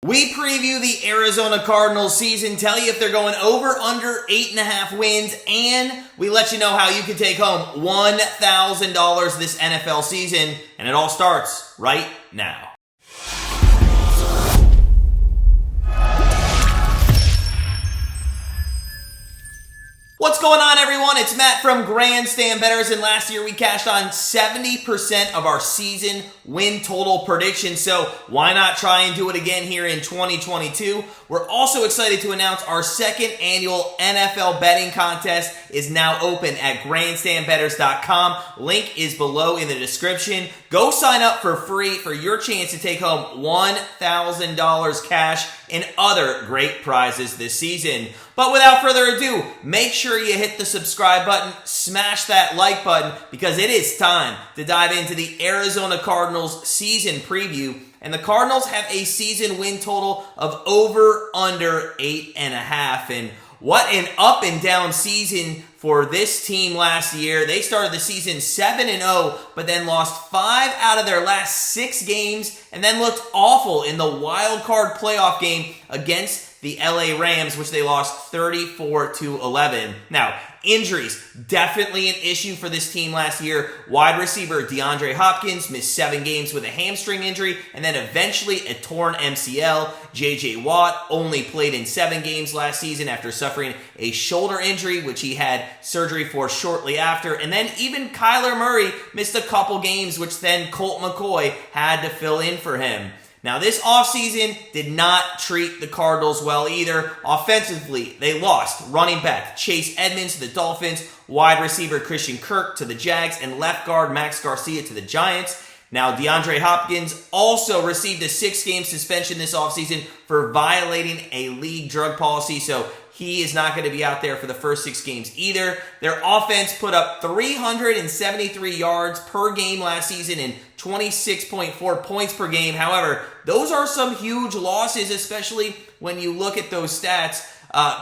We preview the Arizona Cardinals season, tell you if they're going over, under 8.5 wins, and we let you know how you can take home $1,000 this NFL season, and it all starts right now. What's going on, everyone? It's Matt from Grandstand Bettors, and last year we cashed on 70% of our season win total prediction, so why not try and do it again here in 2022? We're also excited to announce our second annual NFL betting contest is now open at grandstandbettors.com. Link is below in the description. Go sign up for free for your chance to take home $1,000 cash and other great prizes this season. But without further ado, make sure you hit the subscribe button, smash that like button, because it is time to dive into the Arizona Cardinals season preview. And the Cardinals have a season win total of over under 8.5. And what an up and down season for this team last year. They started the season 7-0, but then lost 5 out of their last 6 games, and then looked awful in the wild card playoff game against the LA Rams, which they lost 34-11. Now, injuries, definitely an issue for this team last year. Wide receiver Hopkins missed 7 games with a hamstring injury, and then eventually a torn MCL. J.J. Watt only played in 7 games last season after suffering a shoulder injury, which he had surgery for shortly after. And then even Kyler Murray missed a couple games, which then Colt McCoy had to fill in for him. Now, this offseason did not treat the Cardinals well either. Offensively, they lost running back Chase Edmonds to the Dolphins, wide receiver Christian Kirk to the Jags, and left guard Max Garcia to the Giants. Now, Hopkins also received a 6-game suspension this offseason for violating a league drug policy, so he is not going to be out there for the first 6 games either. Their offense put up 373 yards per game last season and 26.4 points per game. However, those are some huge losses, especially when you look at those stats.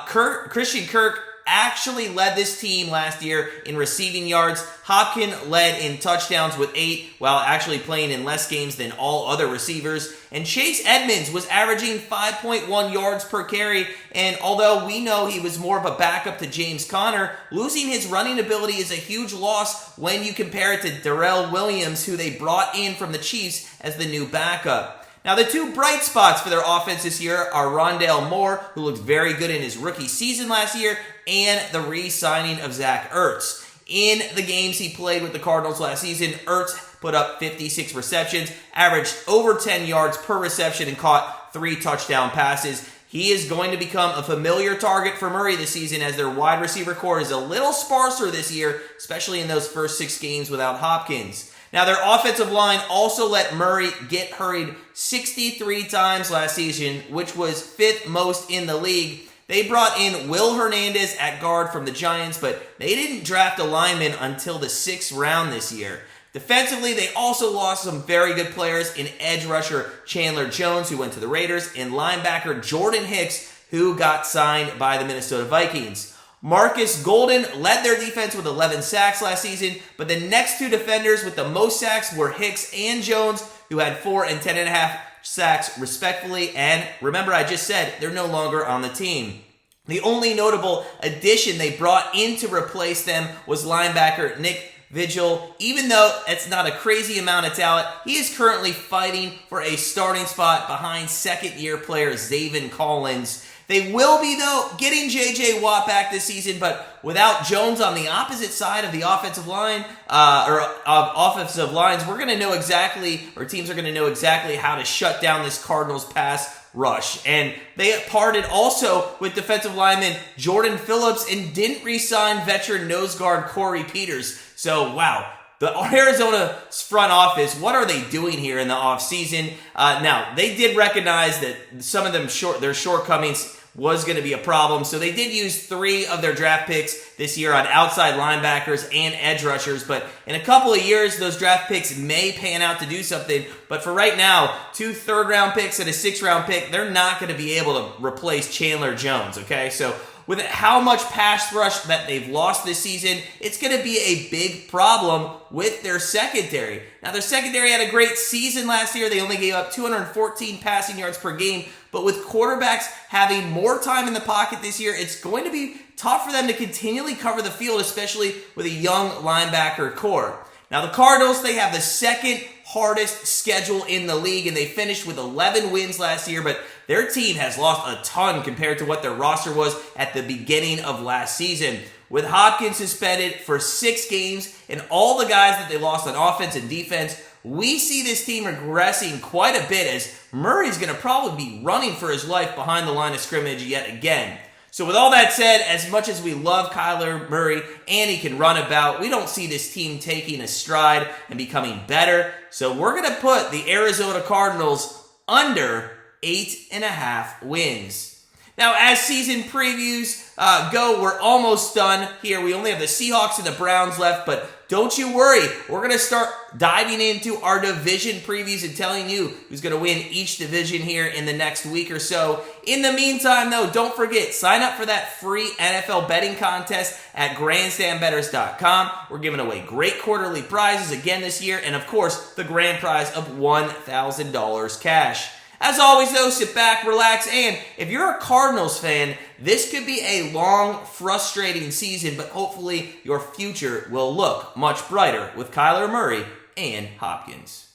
Christian Kirk actually led this team last year in receiving yards. Hopkins led in touchdowns with 8, while actually playing in less games than all other receivers. And Chase Edmonds was averaging 5.1 yards per carry, and although we know he was more of a backup to James Conner, losing his running ability is a huge loss when you compare it to Darrell Williams, who they brought in from the Chiefs as the new backup. Now, the 2 bright spots for their offense this year are Rondale Moore, who looked very good in his rookie season last year, and the re-signing of Zach Ertz. In the games he played with the Cardinals last season, Ertz put up 56 receptions, averaged over 10 yards per reception, and caught 3 touchdown passes. He is going to become a familiar target for Murray this season, as their wide receiver core is a little sparser this year, especially in those first 6 games without Hopkins. Now, their offensive line also let Murray get hurried 63 times last season, which was 5th most in the league. They brought in Will Hernandez at guard from the Giants, but they didn't draft a lineman until the 6th round this year. Defensively, they also lost some very good players in edge rusher Chandler Jones, who went to the Raiders, and linebacker Jordan Hicks, who got signed by the Minnesota Vikings. Marcus Golden led their defense with 11 sacks last season, but the next 2 defenders with the most sacks were Hicks and Jones, who had 4 and 10.5 sacks respectively. And remember, I just said they're no longer on the team. The only notable addition they brought in to replace them was linebacker Nick Vigil. Even though it's not a crazy amount of talent, he is currently fighting for a starting spot behind second-year player Zaven Collins. They will be, though, getting J.J. Watt back this season, but without Jones on the opposite side of the offensive line, offensive lines, we're going to know exactly, or teams are going to know exactly how to shut down this Cardinals pass rush. And they parted also with defensive lineman Jordan Phillips and didn't re-sign veteran nose guard Corey Peters. So, wow. The Arizona front office, what are they doing here in the offseason? Now, they did recognize that some of them their shortcomings was going to be a problem, so they did use 3 of their draft picks this year on outside linebackers and edge rushers, but in a couple of years, those draft picks may pan out to do something, but for right now, 2 third-round picks and a 6th-round pick, they're not going to be able to replace Chandler Jones, okay? So with how much pass rush that they've lost this season, it's going to be a big problem with their secondary. Now, their secondary had a great season last year. They only gave up 214 passing yards per game, but with quarterbacks having more time in the pocket this year, it's going to be tough for them to continually cover the field, especially with a young linebacker core. Now, the Cardinals, they have the second hardest schedule in the league, and they finished with 11 wins last year, but their team has lost a ton compared to what their roster was at the beginning of last season. With Hopkins suspended for 6 games and all the guys that they lost on offense and defense, we see this team regressing quite a bit as Murray's going to probably be running for his life behind the line of scrimmage yet again. So with all that said, as much as we love Kyler Murray and he can run about, we don't see this team taking a stride and becoming better. So we're going to put the Arizona Cardinals under 8.5 wins. Now, as season previews go, we're almost done here. We only have the Seahawks and the Browns left, but don't you worry. We're going to start diving into our division previews and telling you who's going to win each division here in the next week or so. In the meantime, though, don't forget, sign up for that free NFL betting contest at grandstandbettors.com. We're giving away great quarterly prizes again this year, and of course, the grand prize of $1,000 cash. As always, though, sit back, relax, and if you're a Cardinals fan, this could be a long, frustrating season, but hopefully your future will look much brighter with Kyler Murray and Hopkins.